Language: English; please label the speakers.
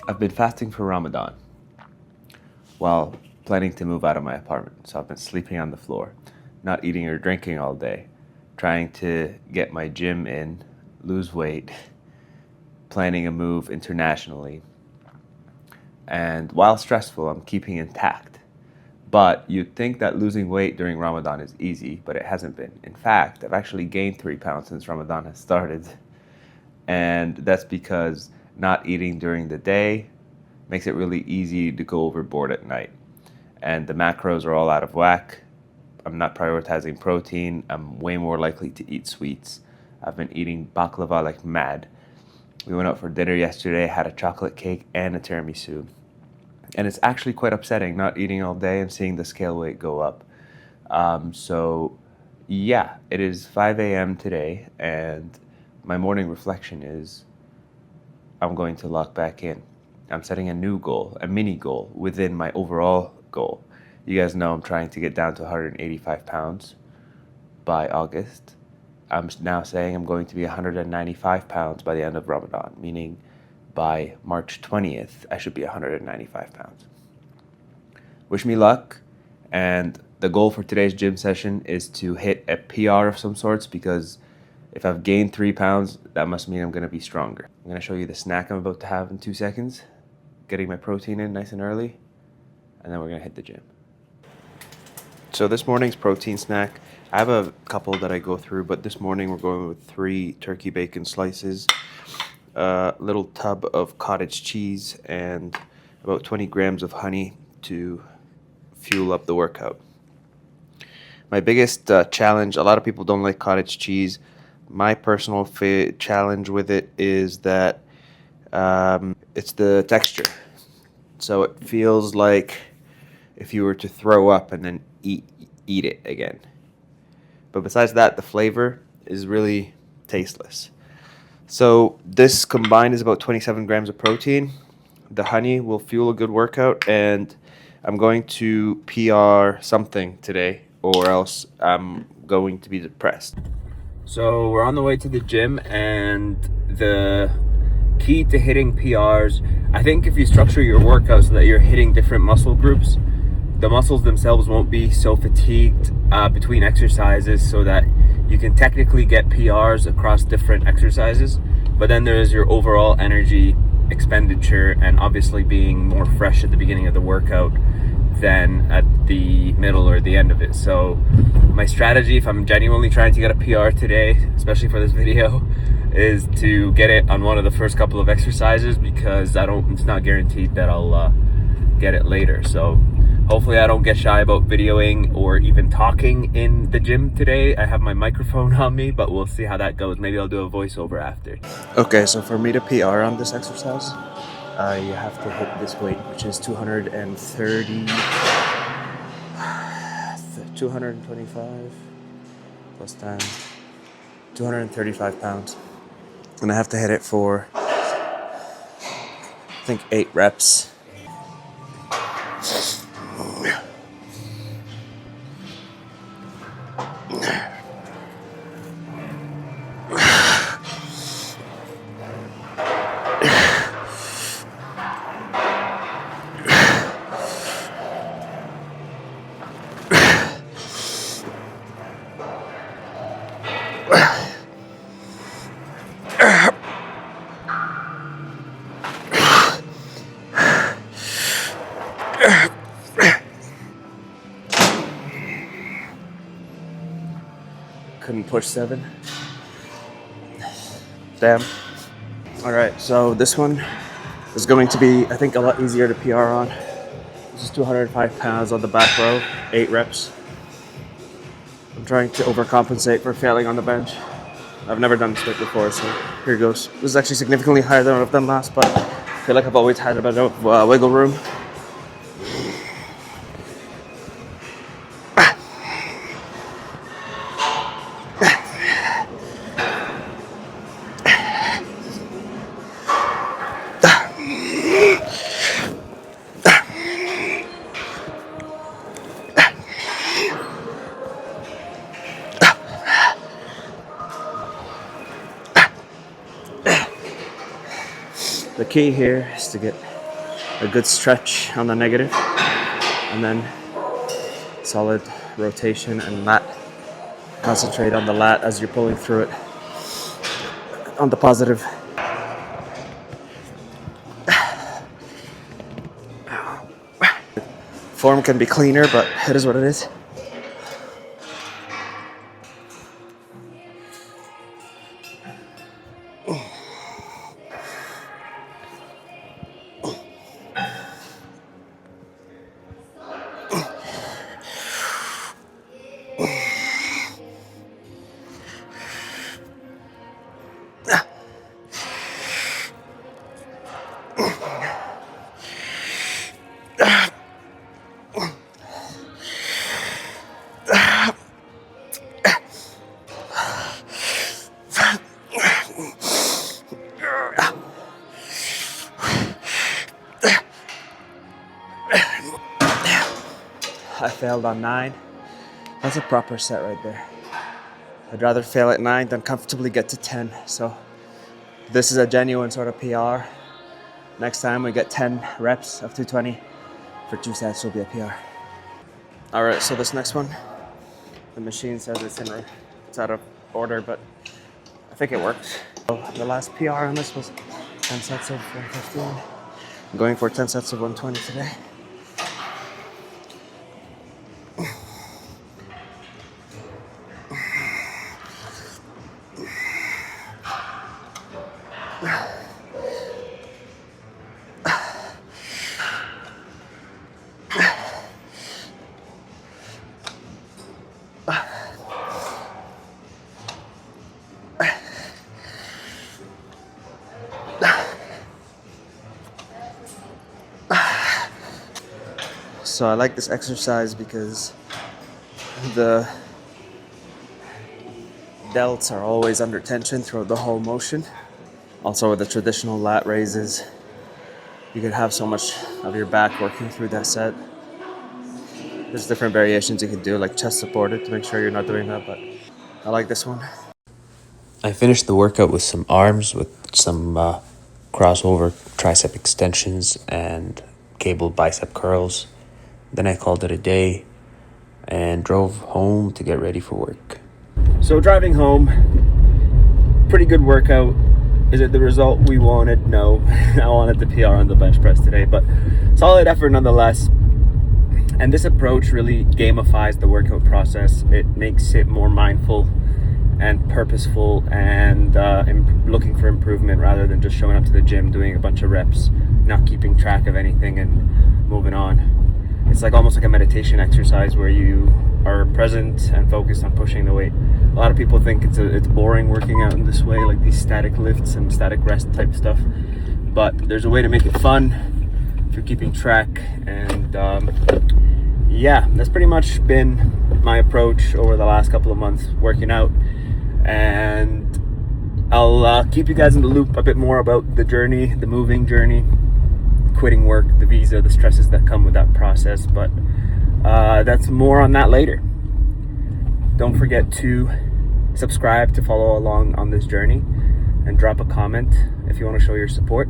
Speaker 1: I've been fasting for Ramadan while planning to move out of my apartment. So I've been sleeping on the floor, not eating or drinking all day, trying to get my gym in, lose weight, planning a move internationally. And while stressful, I'm keeping intact. But you'd think that losing weight during Ramadan is easy, but it hasn't been. In fact, I've actually gained 3 pounds since Ramadan has started. And that's because not eating during the day makes it really easy to go overboard at night. And the macros are all out of whack. I'm not prioritizing protein. I'm way more likely to eat sweets. I've been eating baklava like mad. We went out for dinner yesterday, had a chocolate cake and a tiramisu. And it's actually quite upsetting not eating all day and seeing the scale weight go up. Yeah, it is 5 a.m. today, and my morning reflection is I'm going to lock back in. I'm setting a new goal, a mini goal within my overall goal. You guys know I'm trying to get down to 185 pounds by August. I'm now saying I'm going to be 195 pounds by the end of Ramadan, meaning by March 20th, I should be 195 pounds. Wish me luck, and the goal for today's gym session is to hit a PR of some sorts, because if I've gained 3 pounds, that must mean I'm going to be stronger. I'm going to show you the snack I'm about to have in 2 seconds, getting my protein in nice and early, and then we're going to hit the gym. So this morning's protein snack, I have a couple that I go through, but this morning we're going with 3 turkey bacon slices, a little tub of cottage cheese, and about 20 grams of honey to fuel up the workout. My biggest challenge, a lot of people don't like cottage cheese. My personal challenge with it is that it's the texture. So it feels like if you were to throw up and then eat it again. But besides that, the flavor is really tasteless. So this combined is about 27 grams of protein. The honey will fuel a good workout, and I'm going to PR something today, or else I'm going to be depressed. So we're on the way to the gym, and the key to hitting PRs, I think if you structure your workout so that you're hitting different muscle groups, the muscles themselves won't be so fatigued between exercises, so that you can technically get PRs across different exercises. But then there's your overall energy expenditure, and obviously being more fresh at the beginning of the workout than at the middle or the end of it. So my strategy, if I'm genuinely trying to get a PR today, especially for this video, is to get it on one of the first couple of exercises, because it's not guaranteed that I'll get it later. So hopefully I don't get shy about videoing or even talking in the gym today. I have my microphone on me, but we'll see how that goes. Maybe I'll do a voiceover after. Okay, so for me to PR on this exercise, you have to hit this weight, which is 225 plus 10, 235 pounds. And I have to hit it for, I think, 8 reps. Couldn't push 7. Damn. Alright, so this one is going to be, I think, a lot easier to PR on. This is 205 pounds on the back row, 8 reps. I'm trying to overcompensate for failing on the bench. I've never done split before, so here goes. This is actually significantly higher than what I've done last, but I feel like I've always had a bit of wiggle room. The key here is to get
Speaker 2: a good stretch on the negative, and then solid rotation and lat. Concentrate on the lat as you're pulling through it on the positive. Form can be cleaner, but it is what it is. I failed on 9. That's a proper set right there. I'd rather fail at 9 than comfortably get to 10. So this is a genuine sort of PR. Next time we get 10 reps of 220 for 2 sets will be a PR. All right, so this next one, the machine says it's out of order, but I think it works. So the last PR on this was 10 sets of 115. I'm going for 10 sets of 120 today. So I like this exercise because the delts are always under tension throughout the whole motion. Also with the traditional lat raises, you could have so much of your back working through that set. There's different variations you can do, like chest supported, to make sure you're not doing that, but I like this one.
Speaker 1: I finished the workout with some arms, with some crossover tricep extensions and cable bicep curls. Then I called it a day and drove home to get ready for work.
Speaker 2: So driving home, pretty good workout. Is it the result we wanted? No. I wanted the PR on the bench press today, but solid effort nonetheless. And this approach really gamifies the workout process. It makes it more mindful and purposeful and looking for improvement rather than just showing up to the gym, doing a bunch of reps, not keeping track of anything and moving on. It's like almost like a meditation exercise where you are present and focused on pushing the weight. A lot of people think it's boring working out in this way, like these static lifts and static rest type stuff. But there's a way to make it fun if you're keeping track. And yeah, that's pretty much been my approach over the last couple of months working out. And I'll keep you guys in the loop a bit more about the journey, the moving journey, quitting work, the visa, the stresses that come with that process, but that's more on that later. Don't forget to subscribe to follow along on this journey and drop a comment if you want to show your support.